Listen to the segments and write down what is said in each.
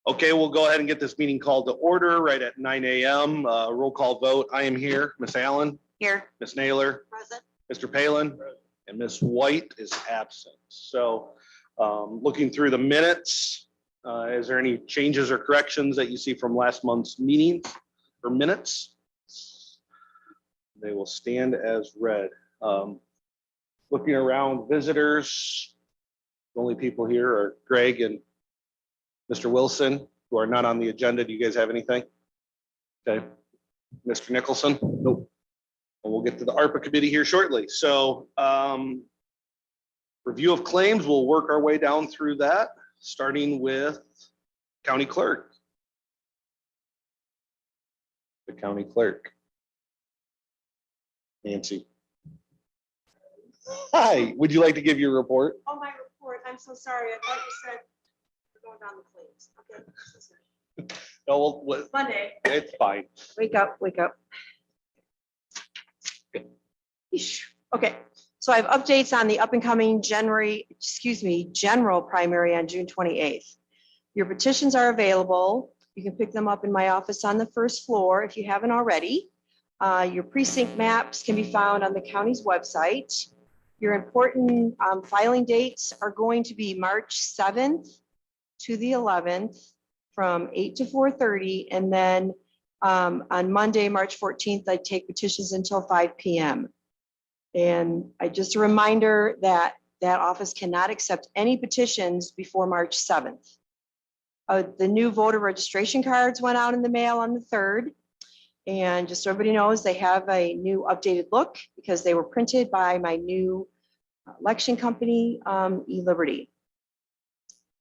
Okay, we'll go ahead and get this meeting called to order right at 9 a.m. Roll call vote. I am here. Miss Allen, Here. Miss Naylor, Present. Mr. Palin, and Miss White is absent. So looking through the minutes, is there any changes or corrections that you see from last month's meeting or minutes? They will stand as read. Looking around, visitors, the only people here are Greg and Mr. Wilson, who are not on the agenda. Do you guys have anything? Okay. Mr. Nicholson? Nope. And we'll get to the ARPA committee here shortly. So review of claims, we'll work our way down through that, starting with county clerk. The county clerk. Nancy. Hi, would you like to give your report? Oh, my report. I'm so sorry. I thought you said we're going down the claims. Okay. So sorry. No, well, Monday. it's fine. Wake up, wake up. Eesh. Okay, so I have updates on the up and coming general primary on June 28th. Your petitions are available. You can pick them up in my office on the first floor if you haven't already. Your precinct maps can be found on the county's website. Your important filing dates are going to be March 7th to the 11th from 8 to 4:30. And then on Monday, March 14th, I take petitions until 5 p.m. And just a reminder that that office cannot accept any petitions before March 7th. The new voter registration cards went out in the mail on the 3rd. And just so everybody knows, they have a new updated look because they were printed by my new election company, eLiberty.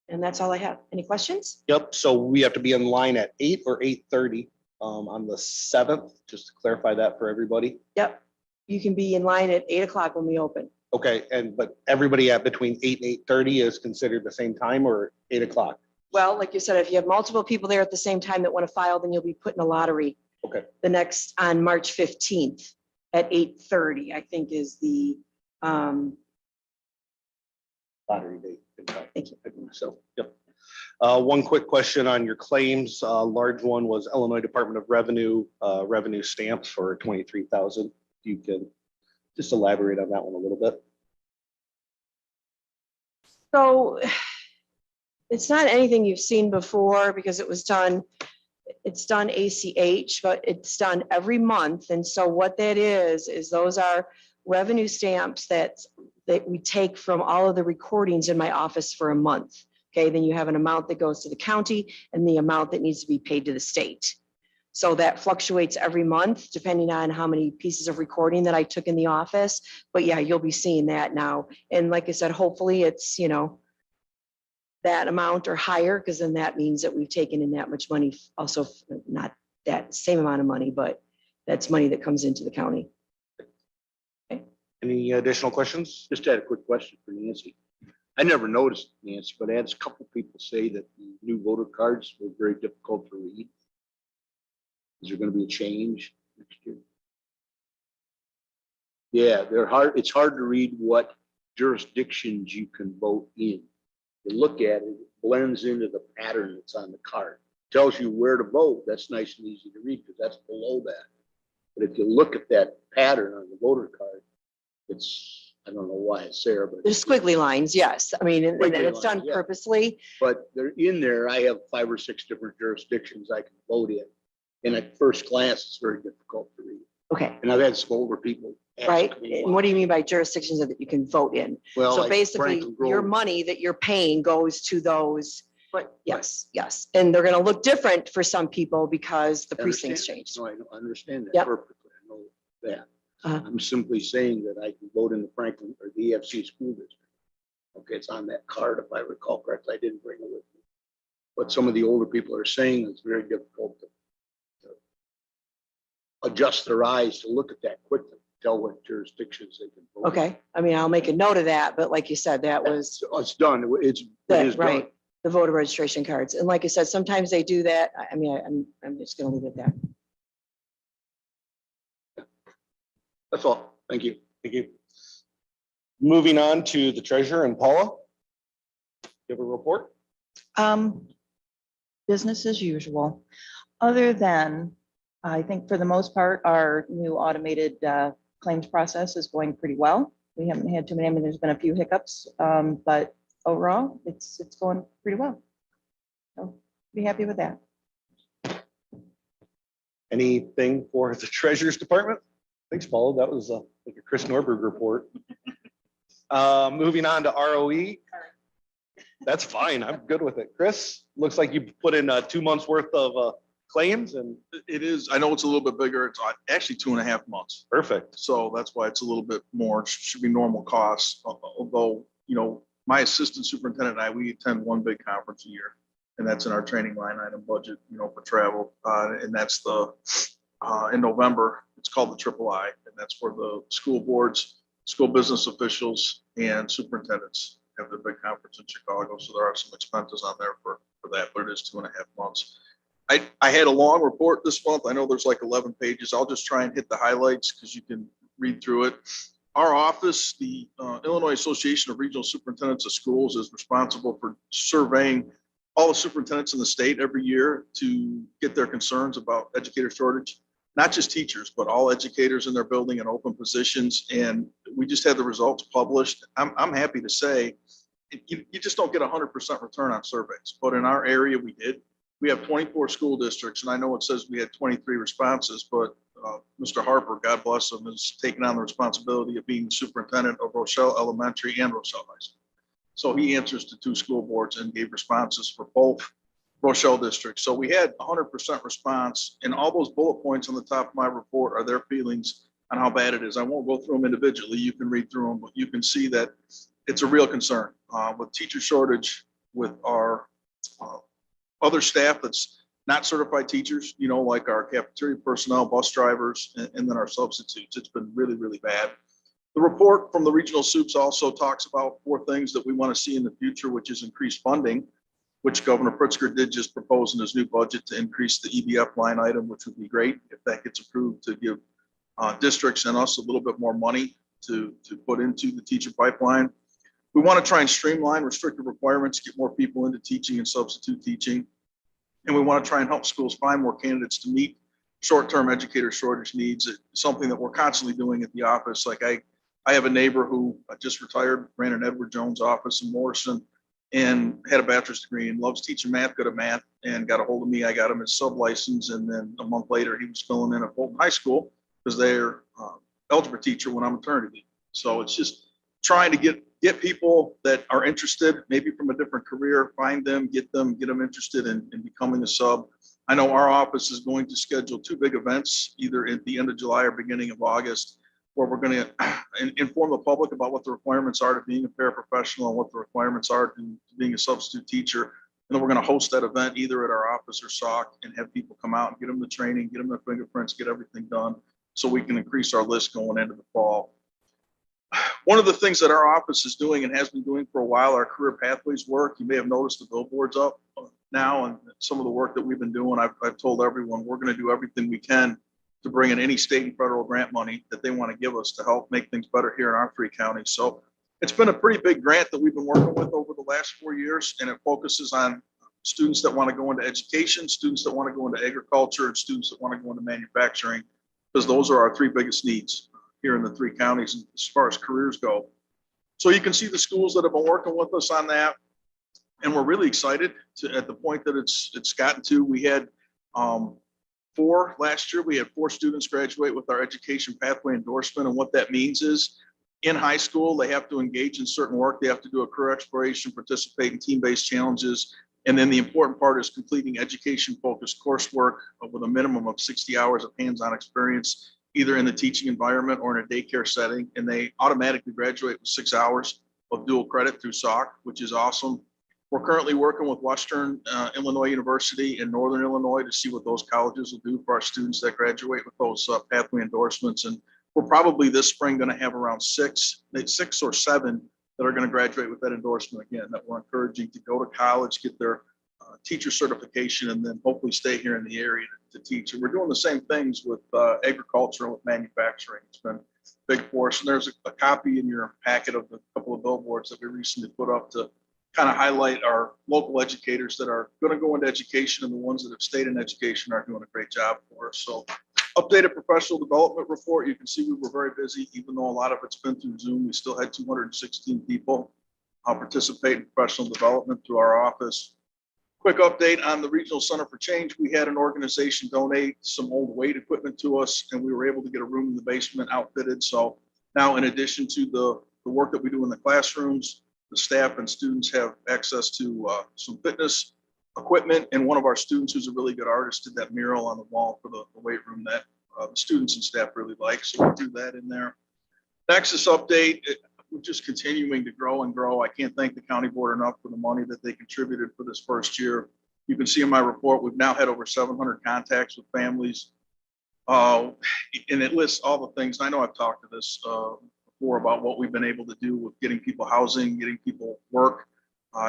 And that's all I have. Any questions? Yep, so we have to be in line at 8 or 8:30 on the 7th, just to clarify that for everybody. Yep. You can be in line at 8 o'clock when we open. Okay, but everybody at between 8 and 8:30 is considered the same time, or 8 o'clock? Well, like you said, if you have multiple people there at the same time that want to file, then you'll be put in a lottery. Okay. The next on March 15th at 8:30, I think is the, Lottery date. thank you. So, yep. One quick question on your claims. Large one was Illinois Department of Revenue, revenue stamps for 23,000. You can just elaborate on that one a little bit. So it's not anything you've seen before because it's done ACH, but it's done every month. And so what that is those are revenue stamps that we take from all of the recordings in my office for a month. Okay, then you have an amount that goes to the county and the amount that needs to be paid to the state. So that fluctuates every month depending on how many pieces of recording that I took in the office. But yeah, you'll be seeing that now. And like I said, hopefully it's, that amount or higher, because then that means that we've taken in that much money. Also, not that same amount of money, but that's money that comes into the county. Okay. Any additional questions? Just had a quick question for Nancy. I never noticed, Nancy, but I had a couple people say that the new voter cards were very difficult to read. Is there going to be a change next year? Yeah, they're hard. It's hard to read what jurisdictions you can vote in. You look at it, it blends into the pattern that's on the card. Tells you where to vote. That's nice and easy to read because that's below that. But if you look at that pattern on the voter card, it's, I don't know why it's there, but There's squiggly lines, yes. I mean, and Squiggly it's done lines, yeah. purposely. but they're in there. I have 5 or 6 different jurisdictions I can vote in. And at first glance, it's very difficult to read. Okay, And I've had some older people ask right? me And what do you mean by jurisdictions that you can vote in? Well, So like basically, Franklin your Grove, money that you're paying goes to those. But yes, yes. And they're going to look different for some people because the I precincts understand. changed. No, I understand that Yep. perfectly. I know that. Uh-huh. I'm simply saying that I can vote in the Franklin or the EFC school district. Okay, it's on that card, if I recall correctly. I didn't bring it with me. But some of the older people are saying it's very difficult to adjust their eyes to look at that quickly, tell what jurisdictions they can vote. Okay, I mean, I'll make a note of that, but like you said, that was It's done. It is done. right, the voter registration cards. And like I said, sometimes they do that. I mean, I'm just gonna leave it there. That's all. Thank you. Thank you. Moving on to the treasurer and Paula. You have a report? business as usual. Other than, I think for the most part, our new automated claims process is going pretty well. We haven't had too many, I mean, there's been a few hiccups, but overall, it's going pretty well. So be happy with that. Anything for the treasurer's department? Thanks, Paul. That was like a Chris Norberg report. Moving on to ROE. That's fine. I'm good with it. Chris, looks like you put in 2 months worth of claims and It is, I know it's a little bit bigger. It's actually 2.5 months. perfect. So that's why it's a little bit more. It should be normal costs. Although, you know, my assistant superintendent and I, we attend one big conference a year. And that's in our training line item budget, you know, for travel. And that's in November. It's called the III. And that's where the school boards, school business officials, and superintendents have their big conference in Chicago. So there are some expenses on there for that, but it is 2.5 months. I had a long report this month. I know there's like 11 pages. I'll just try and hit the highlights because you can read through it. Our office, the Illinois Association of Regional Superintendents of Schools, is responsible for surveying all the superintendents in the state every year to get their concerns about educator shortage, not just teachers, but all educators in their building and open positions. And we just had the results published. I'm happy to say you just don't get 100% return on surveys, but in our area we did. We have 24 school districts, and I know it says we had 23 responses, but Mr. Harper, God bless him, has taken on the responsibility of being superintendent of Rochelle Elementary and Rochelle High School. So he answers to 2 school boards and gave responses for both Rochelle districts. So we had 100% response, and all those bullet points on the top of my report are their feelings on how bad it is. I won't go through them individually. You can read through them, but you can see that it's a real concern with teacher shortage, with our other staff that's not certified teachers, you know, like our cafeteria personnel, bus drivers, and then our substitutes. It's been really, really bad. The report from the regional soups also talks about 4 things that we want to see in the future, which is increased funding, which Governor Pritzker did just propose in his new budget to increase the EBF line item, which would be great if that gets approved, to give districts and us a little bit more money to put into the teacher pipeline. We want to try and streamline restricted requirements, get more people into teaching and substitute teaching. And we want to try and help schools find more candidates to meet short-term educator shortage needs. It's something that we're constantly doing at the office. Like I have a neighbor who just retired, ran an Edward Jones office in Morrison, and had a bachelor's degree and loves teaching math, good at math, and got a hold of me. I got him his sub license, and then a month later he was filling in at Fulton High School because they're algebra teacher went on maternity leave. So it's just trying to get people that are interested, maybe from a different career, find them, get them interested in becoming a sub. I know our office is going to schedule 2 big events, either at the end of July or beginning of August, where we're going to inform the public about what the requirements are to being a paraprofessional and what the requirements are to being a substitute teacher. And then we're going to host that event either at our office or SOC and have people come out and get them the training, get them their fingerprints, get everything done so we can increase our list going into the fall. One of the things that our office is doing and has been doing for a while, our career pathways work. You may have noticed the billboards up now, and some of the work that we've been doing. I've told everyone we're going to do everything we can to bring in any state and federal grant money that they want to give us to help make things better here in our 3 counties. So it's been a pretty big grant that we've been working with over the last 4 years, and it focuses on students that want to go into education, students that want to go into agriculture, and students that want to go into manufacturing, because those are our 3 biggest needs here in the 3 counties as far as careers go. So you can see the schools that have been working with us on that. And we're really excited at the point that it's gotten to. We had 4 last year. We had 4 students graduate with our education pathway endorsement. And what that means is in high school, they have to engage in certain work. They have to do a career exploration, participate in team-based challenges. And then the important part is completing education-focused coursework with a minimum of 60 hours of hands-on experience, either in the teaching environment or in a daycare setting. And they automatically graduate with 6 hours of dual credit through SOC, which is awesome. We're currently working with Western Illinois University in Northern Illinois to see what those colleges will do for our students that graduate with those pathway endorsements. And we're probably this spring going to have around 6 or 7 that are going to graduate with that endorsement again, that we're encouraging to go to college, get their teacher certification, and then hopefully stay here in the area to teach. And we're doing the same things with agriculture and with manufacturing. It's been big for us. And there's a copy in your packet of a couple of billboards that we recently put up to kind of highlight our local educators that are going to go into education, and the ones that have stayed in education are doing a great job for us. So updated professional development report. You can see we were very busy, even though a lot of it's been through Zoom. We still had 216 people participate in professional development through our office. Quick update on the Regional Center for Change. We had an organization donate some old weight equipment to us, and we were able to get a room in the basement outfitted. So now, in addition to the work that we do in the classrooms, the staff and students have access to some fitness equipment. And one of our students, who's a really good artist, did that mural on the wall for the weight room that the students and staff really like. So we'll do that in there. Nexus update. We're just continuing to grow and grow. I can't thank the county board enough for the money that they contributed for this first year. You can see in my report, we've now had over 700 contacts with families. And it lists all the things. I know I've talked to this before about what we've been able to do with getting people housing, getting people work,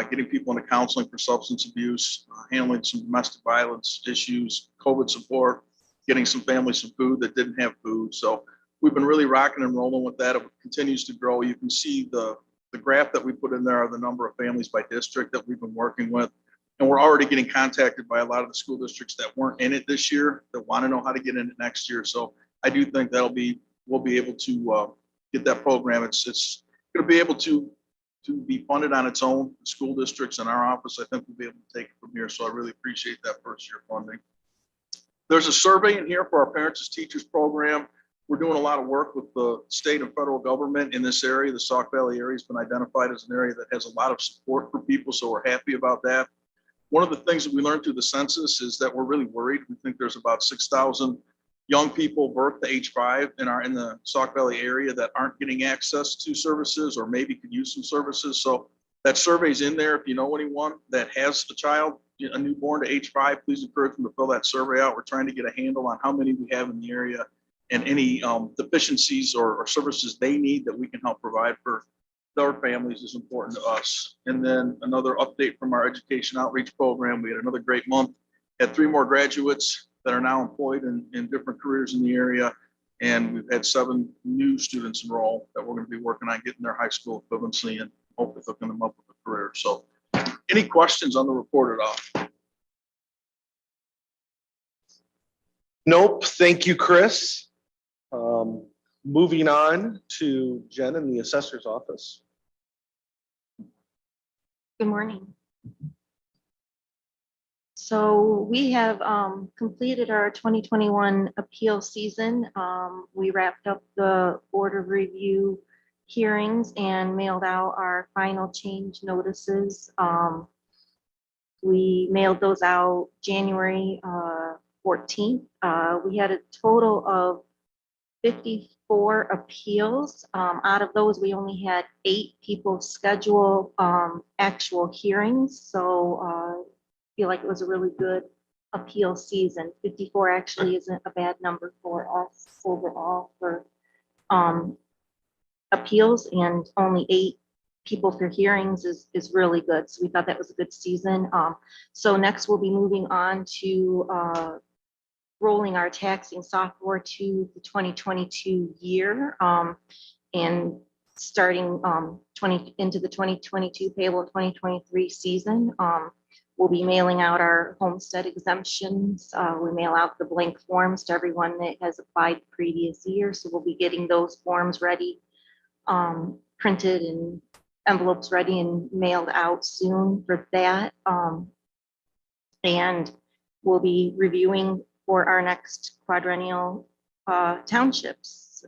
getting people into counseling for substance abuse, handling some domestic violence issues, COVID support, getting some families some food that didn't have food. So we've been really rocking and rolling with that. It continues to grow. You can see the graph that we put in there are the number of families by district that we've been working with. And we're already getting contacted by a lot of the school districts that weren't in it this year that want to know how to get in it next year. So I do think we'll be able to get that program. It's going to be able to be funded on its own. The school districts in our office, I think we'll be able to take it from here. So I really appreciate that first year funding. There's a survey in here for our Parents as Teachers program. We're doing a lot of work with the state and federal government in this area. The Sauk Valley area has been identified as an area that has a lot of support for people. So we're happy about that. One of the things that we learned through the census is that we're really worried. We think there's about 6,000 young people birthed to age 5 in the Sauk Valley area that aren't getting access to services or maybe could use some services. So that survey's in there. If you know anyone that has a child, a newborn to age 5, please encourage them to fill that survey out. We're trying to get a handle on how many we have in the area and any deficiencies or services they need that we can help provide for their families is important to us. And then another update from our education outreach program. We had another great month. Had 3 more graduates that are now employed in different careers in the area. And we've had 7 new students enroll that we're going to be working on getting their high school equivalency and hopefully hooking them up with a career. So any questions on the report at all? Nope. Thank you, Chris. Moving on to Jen in the assessor's office. Good morning. So we have completed our 2021 appeal season. We wrapped up the board of review hearings and mailed out our final change notices. We mailed those out January 14th. We had a total of 54 appeals. Out of those, we only had 8 people schedule actual hearings. So I feel like it was a really good appeal season. 54 actually isn't a bad number for us overall for appeals, and only 8 people for hearings is really good. So we thought that was a good season. So next we'll be moving on to rolling our taxing software to the 2022 year and starting into the 2022 payable 2023 season. We'll be mailing out our homestead exemptions. We mail out the blank forms to everyone that has applied previous year. So we'll be getting those forms ready, printed and envelopes ready and mailed out soon for that. And we'll be reviewing for our next quadrennial townships,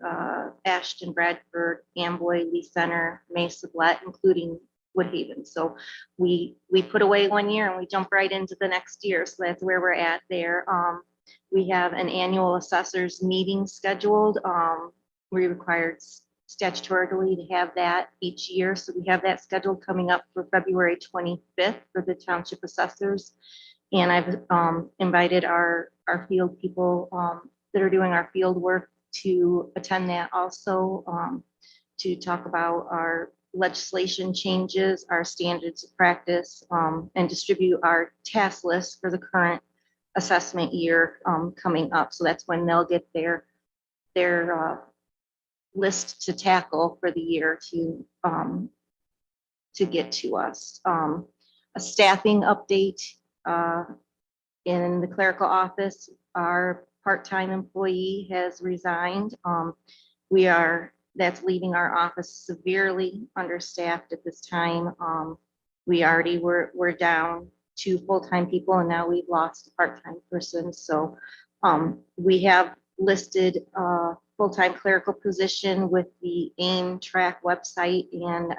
Ashton, Bradford, Amboy, Lee Center, Mesa, Blatt, including Woodhaven. So we put away 1 year and we jump right into the next year. So that's where we're at there. We have an annual assessors meeting scheduled. We required statutorily to have that each year. So we have that scheduled coming up for February 25th for the township assessors. And I've invited our field people that are doing our field work to attend that also, to talk about our legislation changes, our standards of practice, and distribute our task list for the current assessment year coming up. So that's when they'll get their list to tackle for the year to get to us. A staffing update in the clerical office, our part-time employee has resigned. That's leaving our office severely understaffed at this time. We already we're down 2 full-time people, and now we've lost a part-time person. So we have listed a full-time clerical position with the AIM track website, and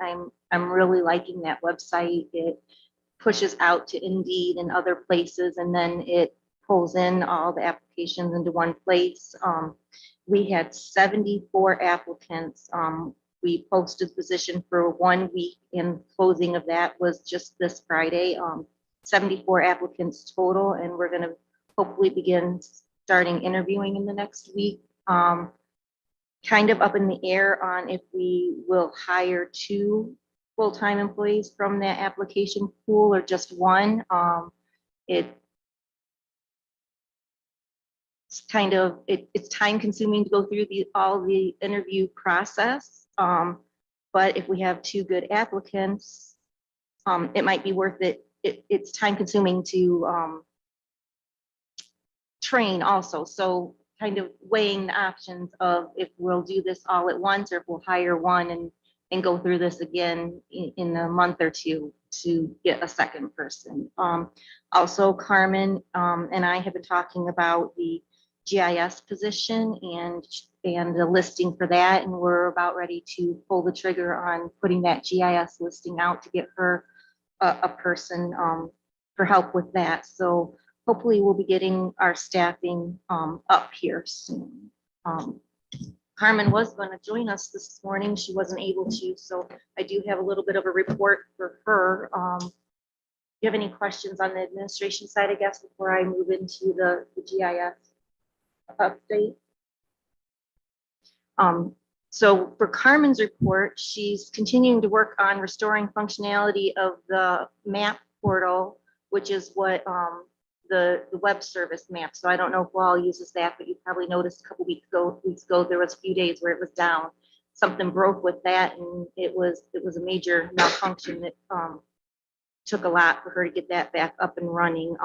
I'm really liking that website. It pushes out to Indeed and other places, and then it pulls in all the applications into one place. We had 74 applicants. We posted the position for 1 week, and closing of that was just this Friday. 74 applicants total, and we're going to hopefully begin starting interviewing in the next week. Kind of up in the air on if we will hire 2 full-time employees from that application pool or just 1. It's time consuming to go through all the interview process. But if we have 2 good applicants, it might be worth it. It's time consuming to train also. So kind of weighing the options of if we'll do this all at once or if we'll hire 1 and go through this again in a month or 2 to get a second person. Also, Carmen and I have been talking about the GIS position and the listing for that, and we're about ready to pull the trigger on putting that GIS listing out to get her a person for help with that. So hopefully we'll be getting our staffing up here soon. Carmen was going to join us this morning. She wasn't able to, so I do have a little bit of a report for her. Do you have any questions on the administration side, I guess, before I move into the GIS update? So for Carmen's report, she's continuing to work on restoring functionality of the map portal, which is what the web service map. So I don't know if Wall uses that, but you probably noticed a couple weeks ago, there was a few days where it was down. Something broke with that, and it was a major malfunction that took a lot for her to get that back up and running.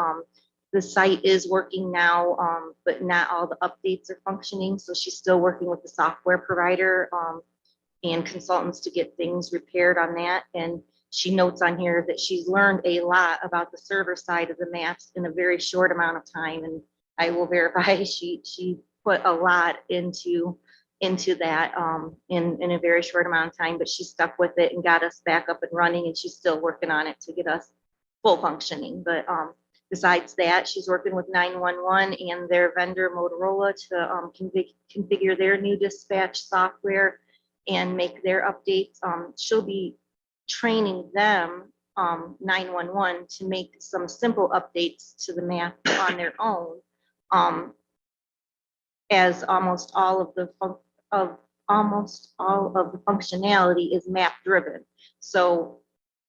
The site is working now, but not all the updates are functioning. So she's still working with the software provider and consultants to get things repaired on that. And she notes on here that she's learned a lot about the server side of the maps in a very short amount of time. And I will verify she put a lot into that in a very short amount of time, but she stuck with it and got us back up and running, and she's still working on it to get us full functioning. But besides that, she's working with 911 and their vendor Motorola to configure their new dispatch software and make their updates. She'll be training them, 911, to make some simple updates to the map on their own, as almost all of the functionality is map driven. So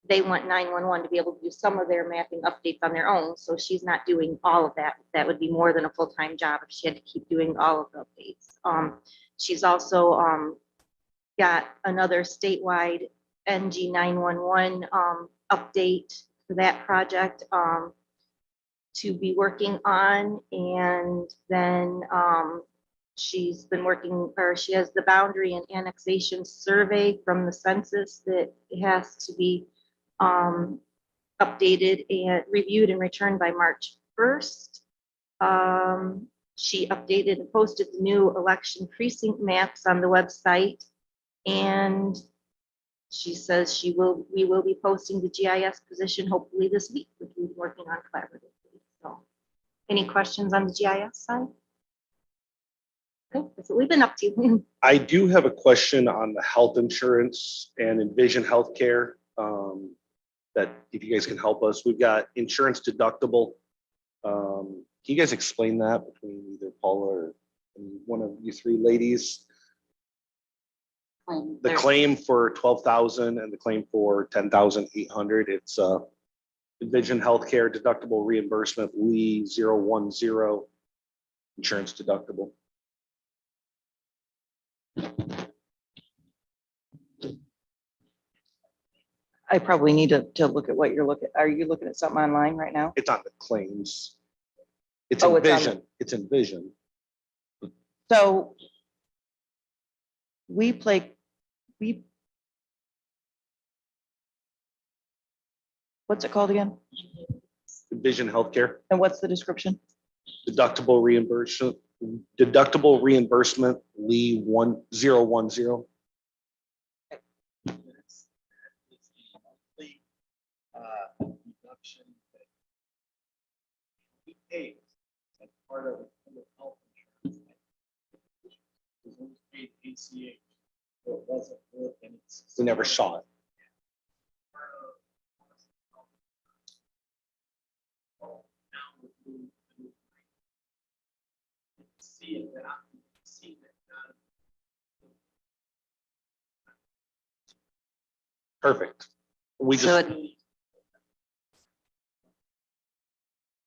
they want 911 to be able to do some of their mapping updates on their own. So she's not doing all of that. That would be more than a full-time job if she had to keep doing all of the updates. She's also got another statewide NG 911 update for that project to be working on. And then she's been working, or she has the boundary and annexation survey from the census that has to be updated and reviewed and returned by March 1st. She updated and posted the new election precinct maps on the website, and she says we will be posting the GIS position hopefully this week, which we've been working on collaboratively. So, any questions on the GIS side? Okay, that's what we've been up to. I do have a question on the health insurance and Envision Healthcare. That if you guys can help us, we've got insurance deductible. Can you guys explain that between either Paula or one of you 3 ladies? The claim for 12,000 and the claim for 10,800. It's Envision Healthcare deductible reimbursement Lee 010 insurance deductible. I probably need to look at what you're looking, are you looking at something online right now? It's on the claims. It's Oh, in it's on- vision. It's in vision. So we, what's it called again? Vision healthcare, And what's the description? deductible reimbursement, Lee 1010. Deduction that we pay as part of the health insurance. It was always paid ACH, so it wasn't worth any. We never saw it. See it, that see that. Perfect. We So just,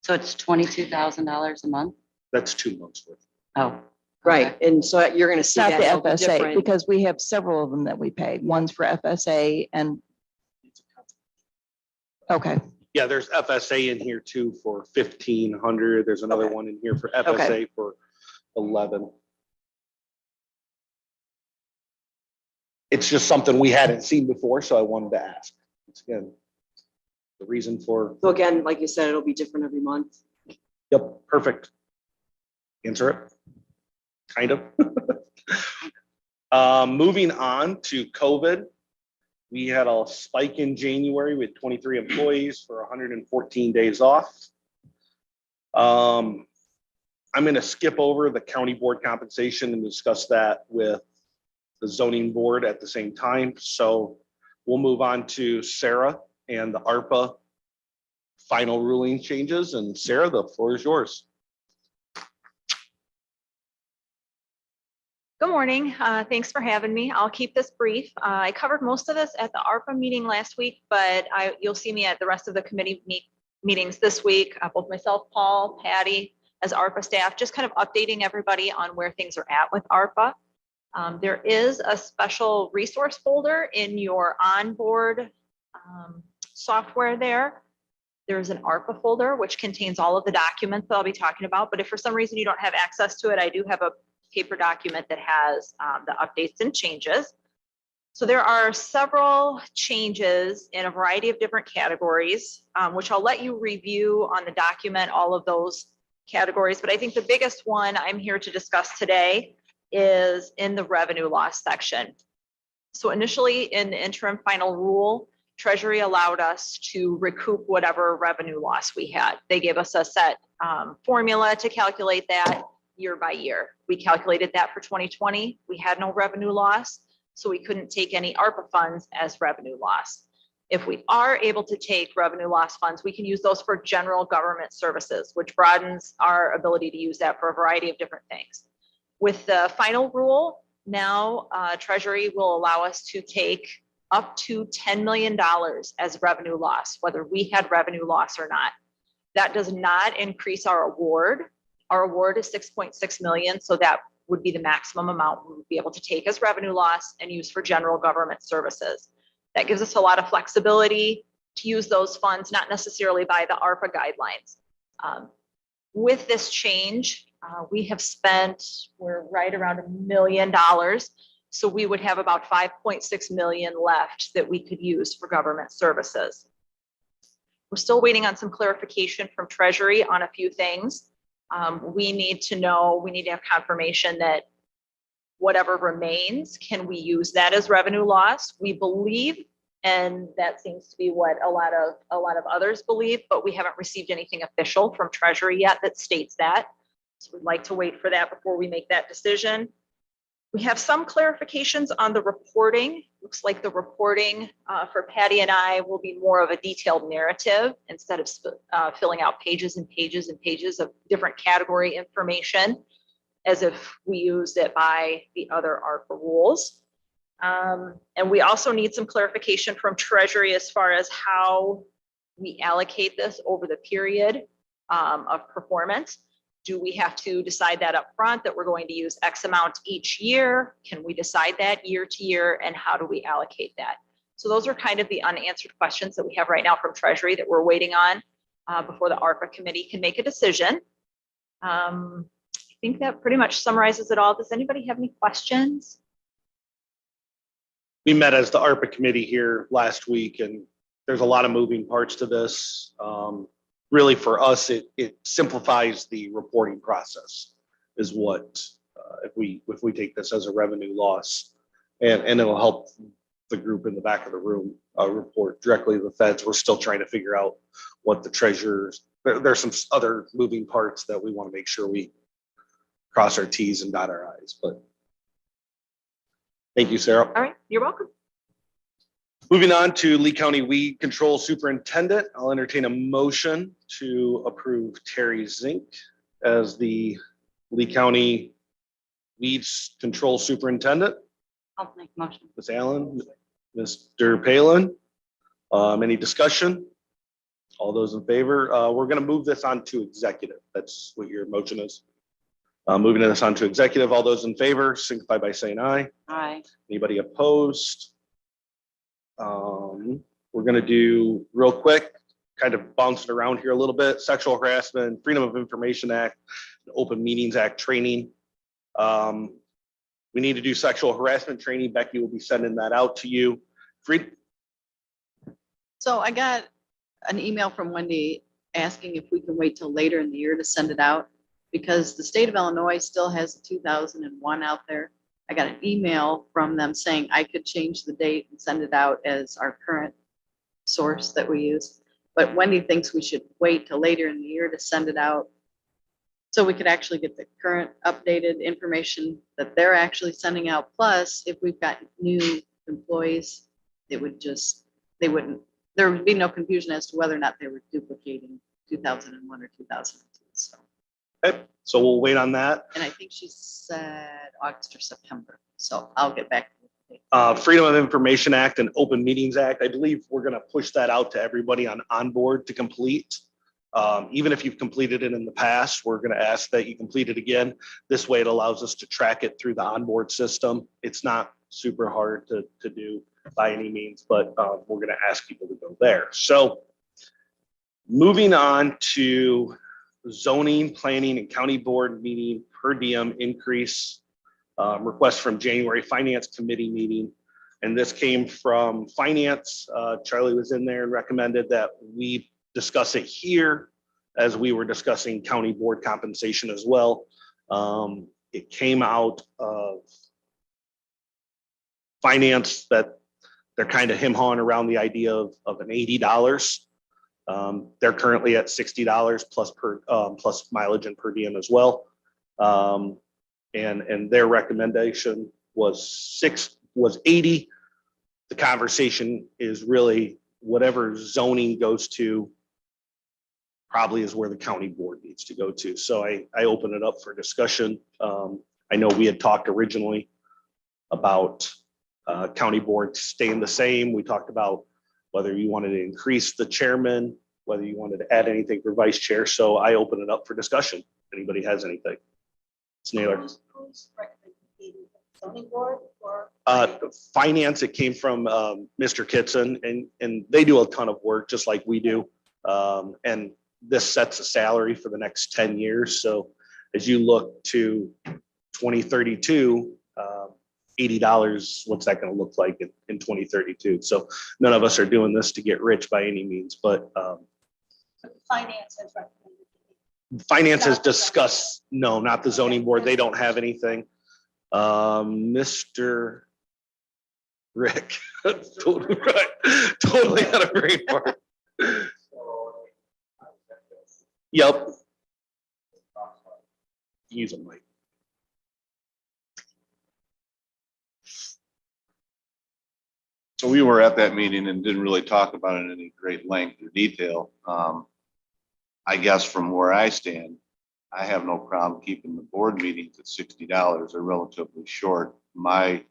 it's $22,000 a month? that's 2 months worth. Oh. Right, okay. and so you're gonna see Not that. the it'll be FSA, different. because we have several of them that we pay. One's for FSA and, okay, Yeah, there's FSA in here too for 1,500. There's another Okay. one in here for FSA for 11. It's just something we hadn't seen before, so I wanted to ask. It's again, the reason for, So again, like you said, it'll be different every month. yep, perfect. Answer it. Kind of. Moving on to COVID. We had a spike in January with 23 employees for 114 days off. I'm going to skip over the county board compensation and discuss that with the zoning board at the same time. So we'll move on to Sarah and the ARPA final ruling changes. And Sarah, the floor is yours. Good morning. Thanks for having me. I'll keep this brief. I covered most of this at the ARPA meeting last week, but you'll see me at the rest of the committee meetings this week. Both myself, Paul, Patty, as ARPA staff, just kind of updating everybody on where things are at with ARPA. There is a special resource folder in your onboard software there. There's an ARPA folder, which contains all of the documents that I'll be talking about. But if for some reason you don't have access to it, I do have a paper document that has the updates and changes. So there are several changes in a variety of different categories, which I'll let you review on the document, all of those categories. But I think the biggest one I'm here to discuss today is in the revenue loss section. So initially in the interim final rule, Treasury allowed us to recoup whatever revenue loss we had. They gave us a set formula to calculate that year by year. We calculated that for 2020. We had no revenue loss, so we couldn't take any ARPA funds as revenue loss. If we are able to take revenue loss funds, we can use those for general government services, which broadens our ability to use that for a variety of different things. With the final rule, now Treasury will allow us to take up to $10 million as revenue loss, whether we had revenue loss or not. That does not increase our award. Our award is 6.6 million, so that would be the maximum amount we would be able to take as revenue loss and use for general government services. That gives us a lot of flexibility to use those funds, not necessarily by the ARPA guidelines. With this change, we have spent, we're right around $1 million. So we would have about 5.6 million left that we could use for government services. We're still waiting on some clarification from Treasury on a few things. We need to have confirmation that whatever remains, can we use that as revenue loss? We believe, and that seems to be what a lot of others believe, but we haven't received anything official from Treasury yet that states that. So we'd like to wait for that before we make that decision. We have some clarifications on the reporting. Looks like the reporting for Patty and I will be more of a detailed narrative instead of filling out pages and pages and pages of different category information as if we used it by the other ARPA rules. And we also need some clarification from Treasury as far as how we allocate this over the period of performance. Do we have to decide that up front that we're going to use X amount each year? Can we decide that year to year, and how do we allocate that? So those are kind of the unanswered questions that we have right now from Treasury that we're waiting on before the ARPA committee can make a decision. I think that pretty much summarizes it all. Does anybody have any questions? We met as the ARPA committee here last week, and there's a lot of moving parts to this. Really, for us, it simplifies the reporting process is what, if we take this as a revenue loss, and it'll help the group in the back of the room report directly to the feds. We're still trying to figure out what the treasurers, there's some other moving parts that we want to make sure we cross our Ts and dot our Is, but thank you, Sarah. All right, you're welcome. Moving on to Lee County Weed Control Superintendent, I'll entertain a motion to approve Terry Zink as the Lee County Weeds Control Superintendent. I'll make a motion. Ms. Allen, Mr. Palin, any discussion? All those in favor? We're going to move this on to executive. That's what your motion is. Moving this on to executive. All those in favor, signify by saying aye. Aye. Anybody opposed? We're going to do real quick, kind of bouncing around here a little bit. Sexual harassment, Freedom of Information Act, Open Meetings Act training. We need to do sexual harassment training. Becky will be sending that out to you. So I got an email from Wendy asking if we can wait till later in the year to send it out because the state of Illinois still has 2001 out there. I got an email from them saying I could change the date and send it out as our current source that we use. But Wendy thinks we should wait till later in the year to send it out so we could actually get the current updated information that they're actually sending out. Plus, if we've got new employees, there would be no confusion as to whether or not they were duplicating 2001 or 2002. So, Okay, so we'll wait on that. and I think she said August or September. So I'll get back to you. Freedom of Information Act and Open Meetings Act, I believe we're going to push that out to everybody on onboard to complete. Even if you've completed it in the past, we're going to ask that you complete it again. This way it allows us to track it through the onboard system. It's not super hard to do by any means, but we're going to ask people to go there. So moving on to zoning, planning, and county board meeting per diem increase request from January Finance Committee meeting. And this came from Finance. Charlie was in there and recommended that we discuss it here as we were discussing county board compensation as well. It came out of Finance that they're kind of him-hawing around the idea of an $80. They're currently at $60 plus mileage and per diem as well. And their recommendation was 80. The conversation is really whatever zoning goes to probably is where the county board needs to go to. So I open it up for discussion. I know we had talked originally about county board staying the same. We talked about whether you wanted to increase the chairman, whether you wanted to add anything for vice chair. So I open it up for discussion. Anybody has anything? It's Naylor. Zoning board or? Finance, it came from Mr. Kitson, and they do a ton of work just like we do. And this sets a salary for the next 10 years. So as you look to 2032, $80, what's that going to look like in 2032? So none of us are doing this to get rich by any means, but Finance has recommended. Finance has discussed, no, not the zoning board. They don't have anything. Mr. Rick, totally right, totally out of brain part. Yep. Use them, Mike. So we were at that meeting and didn't really talk about it in any great length or detail. I guess from where I stand, I have no problem keeping the board meetings at $60. They're relatively short. I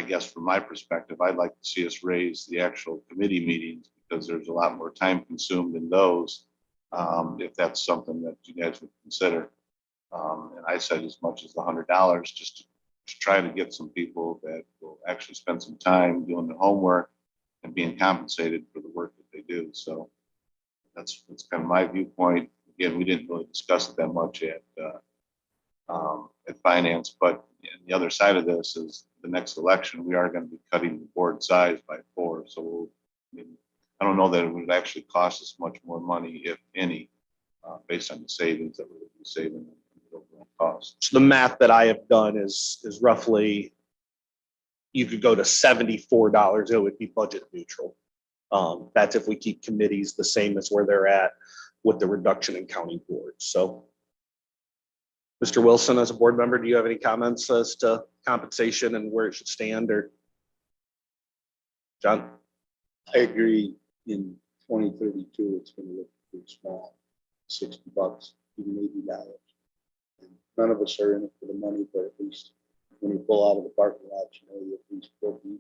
guess from my perspective, I'd like to see us raise the actual committee meetings because there's a lot more time consumed in those. If that's something that you guys would consider. And I said as much as $100 just to try to get some people that will actually spend some time doing the homework and being compensated for the work that they do. So that's kind of my viewpoint. Again, we didn't really discuss it that much at finance, but the other side of this is the next election, we are going to be cutting the board size by 4. So I mean, I don't know that it would actually cost us much more money, if any, based on the savings that we would be saving in the overall cost. So the math that I have done is roughly, you could go to $74. It would be budget neutral. That's if we keep committees the same as where they're at with the reduction in county boards. So Mr. Wilson, as a board member, do you have any comments as to compensation and where it should stand, or John? I agree, in 2032, it's gonna look pretty small, $60, even $80. And none of us are in it for the money, but at least when you pull out of the parking lot, you know, you at least broke even.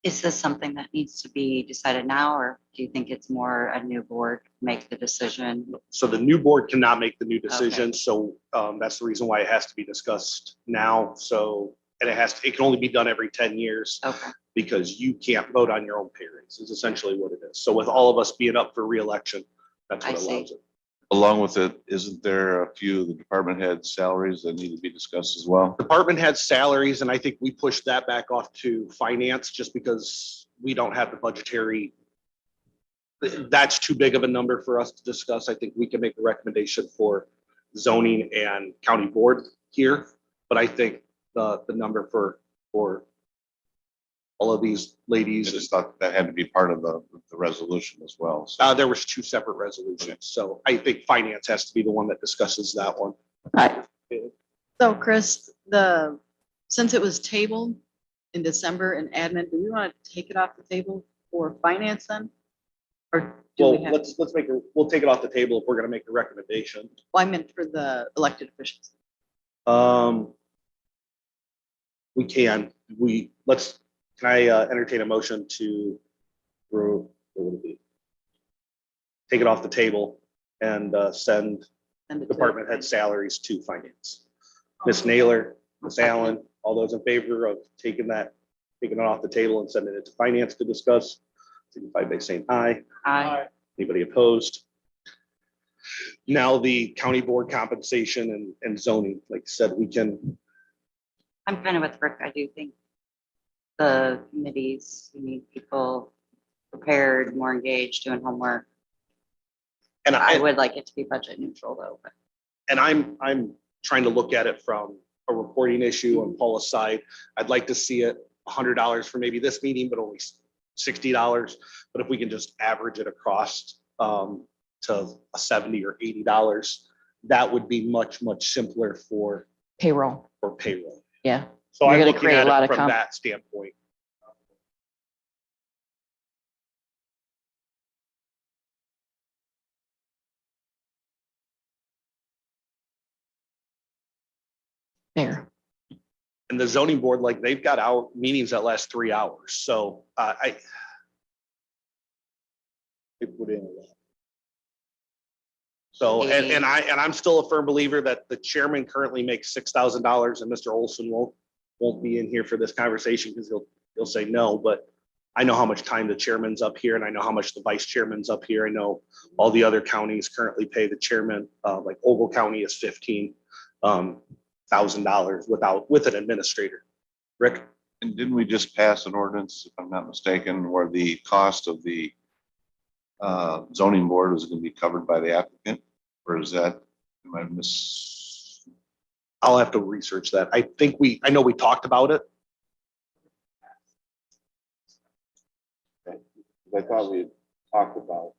Is this something that needs to be decided now, or do you think it's more a new board make the decision? So the new board cannot make the new decision. So that's the reason why it has to be discussed now. So, and it can only be done every 10 years Okay, because you can't vote on your own pay raise is essentially what it is. So with all of us being up for reelection, that's what I see. allows it. Along with it, isn't there a few of the department head salaries that need to be discussed as well? Department head salaries, and I think we pushed that back off to finance just because we don't have the budgetary. That's too big of a number for us to discuss. I think we can make a recommendation for zoning and county board here. But I think the number for all of these I ladies, just thought that had to be part of the resolution as well. So there was 2 separate resolutions. So I think finance has to be the one that discusses that one. Right. So Chris, since it was tabled in December in admin, do we want to take it off the table for finance then? Or do we Well, have, we'll take it off the table if we're gonna make a recommendation. well, I meant for the elected officials. We can, can I entertain a motion to what would it be? Take it off the table and send Send it to- department head salaries to finance. Ms. Naylor, Ms. Allen, all those in favor of taking it off the table and sending it to finance to discuss, signify by saying aye. I, Anybody opposed? Now the county board compensation and zoning, like I said, I'm kind of with Rick. I do think the committees, you need people prepared, more engaged, doing homework. and I would like it to be budget neutral though, but And I'm trying to look at it from a reporting issue on Paula's side. I'd like to see it $100 for maybe this meeting, but only $60. But if we can just average it across to a $70 or $80, that would be much simpler for Payroll, payroll. yeah. So You're I'm gonna looking create a at lot it of from comp- that standpoint. There. And the zoning board, like they've got our meetings that last 3 hours. So They put in a lot. So, and I'm still a firm believer that the chairman currently makes $6,000 and Mr. Olson won't be in here for this conversation because he'll say no, but I know how much time the chairman's up here and I know how much the vice chairman's up here. I know all the other counties currently pay the chairman, like Ogle County is $15,000 with an administrator. Rick? and didn't we just pass an ordinance, if I'm not mistaken, where the cost of the zoning board was going to be covered by the applicant? Or is that, am I I'll have to research that. I know we talked about it. I thought we had talked about.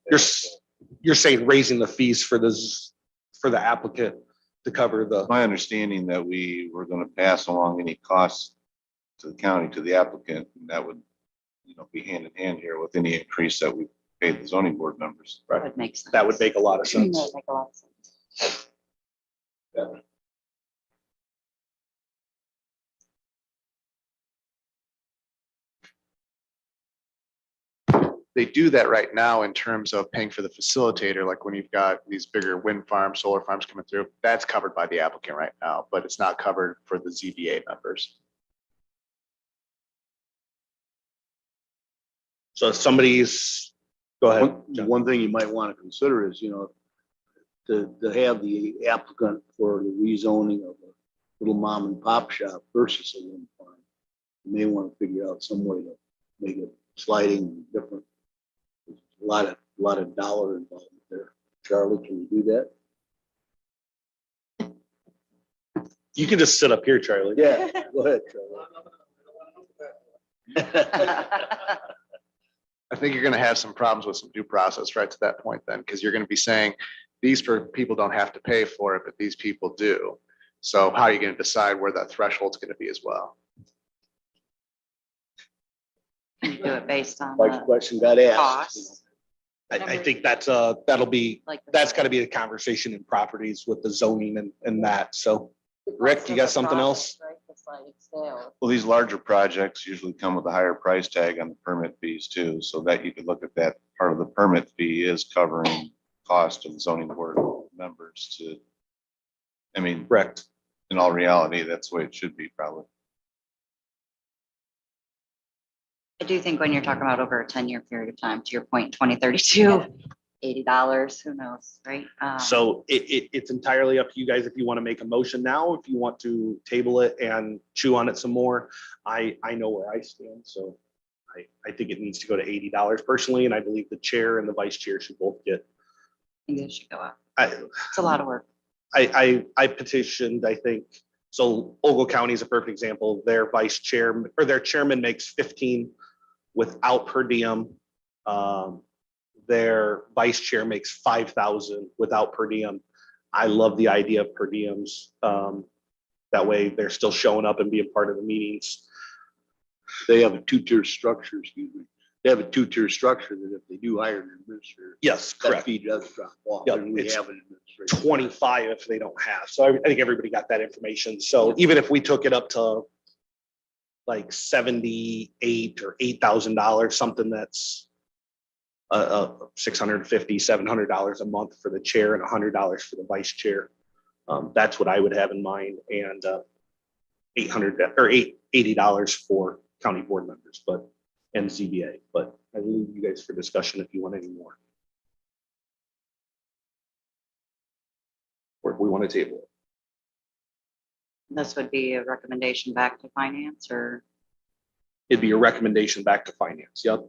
You're saying raising the fees for the applicant to cover the, My understanding that we were going to pass along any costs to the county, to the applicant, and that would, be hand in hand here with any increase that we paid the zoning board members. that would make sense. that would make a lot of That sense. would make a lot of sense. They do that right now in terms of paying for the facilitator, like when you've got these bigger wind farms, solar farms coming through, that's covered by the applicant right now, but it's not covered for the ZBA members. So if somebody's, go ahead. One thing you might want to consider is, to have the applicant for the rezoning of a little mom and pop shop versus a wind farm. You may want to figure out some way to make it sliding different. There's a lot of dollar involved there. Charlie, can you do that? You can just sit up here, Charlie. Yeah, go ahead, Charlie. I think you're gonna have some problems with some due process right to that point then, because you're gonna be saying these people don't have to pay for it, but these people do. So how are you gonna decide where that threshold's gonna be as well? Can you do it based on Mike's the question got asked. cost? I think that'll be, Like that's gotta be a conversation in properties with the zoning and that. So Rick, you got something else? Well, these larger projects usually come with a higher price tag on the permit fees too, so that you could look at that part of the permit fee is covering cost of the zoning board members to, I mean, Correct. in all reality, that's the way it should be probably. I do think when you're talking about over a 10-year period of time, to your point, 2032, $80, who knows, right? So it's entirely up to you guys if you want to make a motion now, if you want to table it and chew on it some more. I know where I stand, so I think it needs to go to $80 personally, and I believe the chair and the vice chair should both get. I think it should go up. I It's a lot of work. I petitioned, I think, so Ogle County is a perfect example. Their vice chair or their chairman makes 15 without per diem. Their vice chair makes 5,000 without per diem. I love the idea of per diems. That way they're still showing up and being part of the meetings. They have a two-tier structure, excuse me. They have a two-tier structure that if they do hire an administrator, Yes, that correct. fee does drop off. Yep, And we it's have an administrator. 25 if they don't have. So I think everybody got that information. So even if we took it up to like 78 or $8,000, something that's $650, $700 a month for the chair and $100 for the vice chair. That's what I would have in mind, and $800 or $80 for county board members, but and ZBA. But I leave you guys for discussion if you want any more. Or if we want to table it. This would be a recommendation back to finance or It'd be a recommendation back to finance. Yep.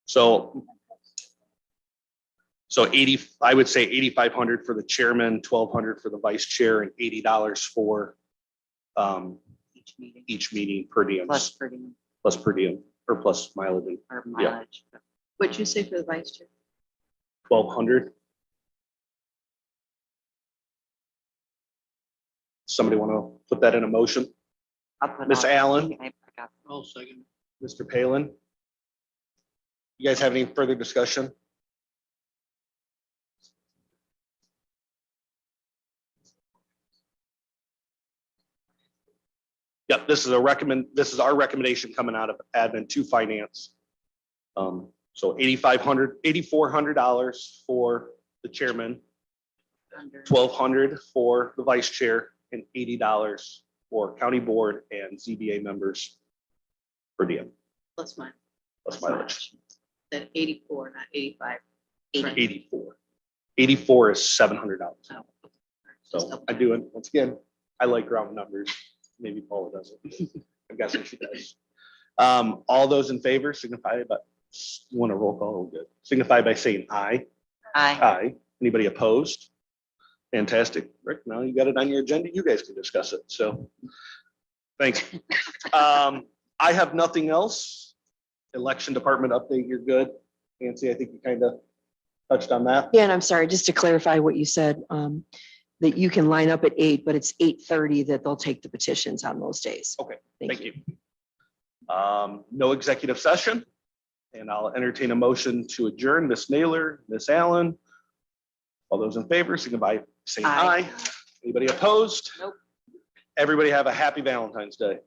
So 80, I would say 8,500 for the chairman, 1,200 for the vice chair, and $80 for each meeting, each meeting per diem, plus per diem plus per diem or plus mileage, or mileage. What'd you say for the vice chair? 1,200. Somebody want to put that in a motion? I'll put Miss all- Allen? I forgot. I'll second. Mr. Palin? You guys have any further discussion? Yep, this is our recommendation coming out of admin to finance. So $8,400 for the chairman, Under- $1,200 for the vice chair, and $80 for county board and ZBA members per diem, Plus mine. plus mileage. Then 84, not 85. 84. 84 is $700. Oh, So I do it, once again, I like round numbers. Maybe Paula doesn't. I'm guessing she does. All those in favor signify by, you want a roll call? Oh, good. Signify by saying aye. Aye. Aye. Anybody opposed? Fantastic. Rick, now you got it on your agenda. You guys can discuss it. So thanks. I have nothing else. Election department update, you're good. Nancy, I think you kind of touched on that. Yeah, and I'm sorry, just to clarify what you said, that you can line up at 8, but it's 8:30 that they'll take the petitions on those days. Okay, thank you. No executive session, and I'll entertain a motion to adjourn. Miss Naylor, Miss Allen. All those in favor, signify by saying Aye. aye. Anybody opposed? Nope. Everybody have a happy Valentine's Day.